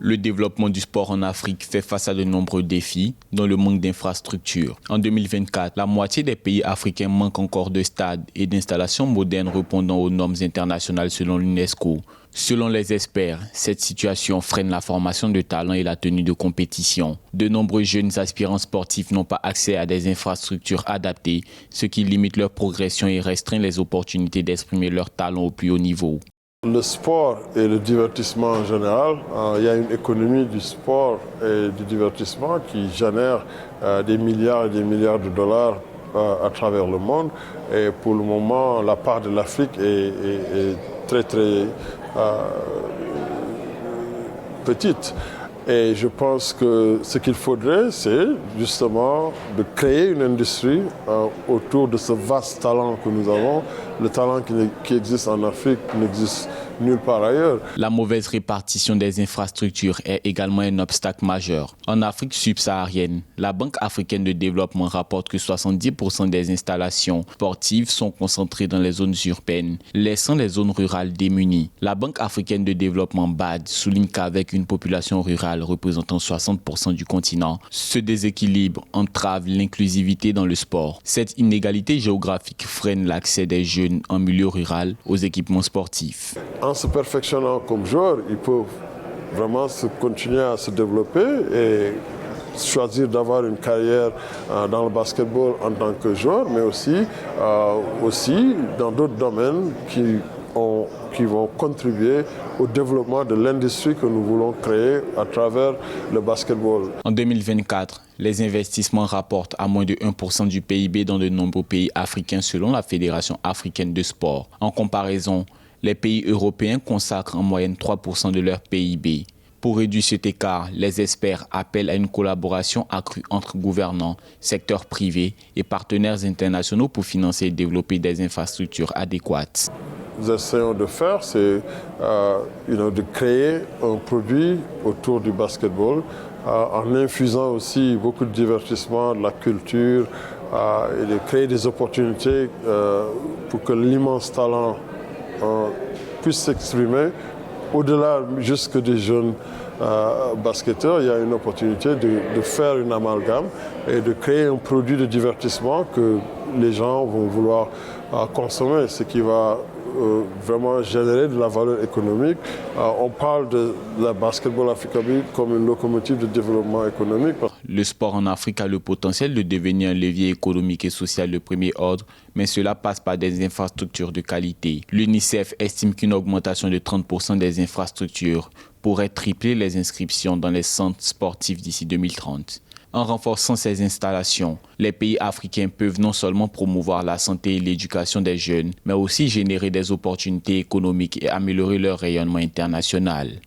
Le développement du sport en Afrique fait face à de nombreux défis, dont le manque d'infrastructures. En 2024, la moitié des pays africains manquent encore de stades et d'installations modernes répondant aux normes internationales selon l'UNESCO. Selon les experts, cette situation freine la formation de talents et la tenue de compétition. De nombreux jeunes aspirants sportifs n'ont pas accès à des infrastructures adaptées, ce qui limite leur progression et restreint les opportunités d'exprimer leurs talents au plus haut niveau. Le sport et le divertissement en général, il y a une économie du sport et du divertissement qui génère des milliards et des milliards de dollars à travers le monde. Et pour le moment, la part de l'Afrique est très petite. Et je pense que ce qu'il faudrait, c'est justement de créer une industrie autour de ce vaste talent que nous avons. Le talent qui existe en Afrique n'existe nulle part ailleurs. La mauvaise répartition des infrastructures est également un obstacle majeur. En Afrique subsaharienne, la Banque africaine de développement rapporte que 70% des installations sportives sont concentrées dans les zones urbaines, laissant les zones rurales démunies. La Banque africaine de développement BAD souligne qu'avec une population rurale représentant 60% du continent, ce déséquilibre entrave l'inclusivité dans le sport. Cette inégalité géographique freine l'accès des jeunes en milieu rural aux équipements sportifs. En se perfectionnant comme joueur, ils peuvent vraiment continuer à se développer et choisir d'avoir une carrière dans le basketball en tant que joueur, mais aussi dans d'autres domaines qui vont contribuer au développement de l'industrie que nous voulons créer à travers le basketball. En 2024, les investissements rapportent à moins de 1% du PIB dans de nombreux pays africains selon la Fédération africaine de sport. En comparaison, les pays européens consacrent en moyenne 3% de leur PIB. Pour réduire cet écart, les experts appellent à une collaboration accrue entre gouvernants, secteurs privés et partenaires internationaux pour financer et développer des infrastructures adéquates. Nous essayons de faire, c'est de créer un produit autour du basketball en infusant aussi beaucoup de divertissement, de la culture et de créer des opportunités pour que l'immense talent puisse s'exprimer. Au-delà jusque des jeunes basketteurs, il y a une opportunité de faire une amalgame et de créer un produit de divertissement que les gens vont vouloir consommer, ce qui va vraiment générer de la valeur économique. On parle de la Basketball Africa League comme une locomotive de développement économique. Le sport en Afrique a le potentiel de devenir un levier économique et social de premier ordre, mais cela passe par des infrastructures de qualité. L'UNICEF estime qu'une augmentation de 30% des infrastructures pourrait tripler les inscriptions dans les centres sportifs d'ici 2030. En renforçant ces installations, les pays africains peuvent non seulement promouvoir la santé et l'éducation des jeunes, mais aussi générer des opportunités économiques et améliorer leur rayonnement international.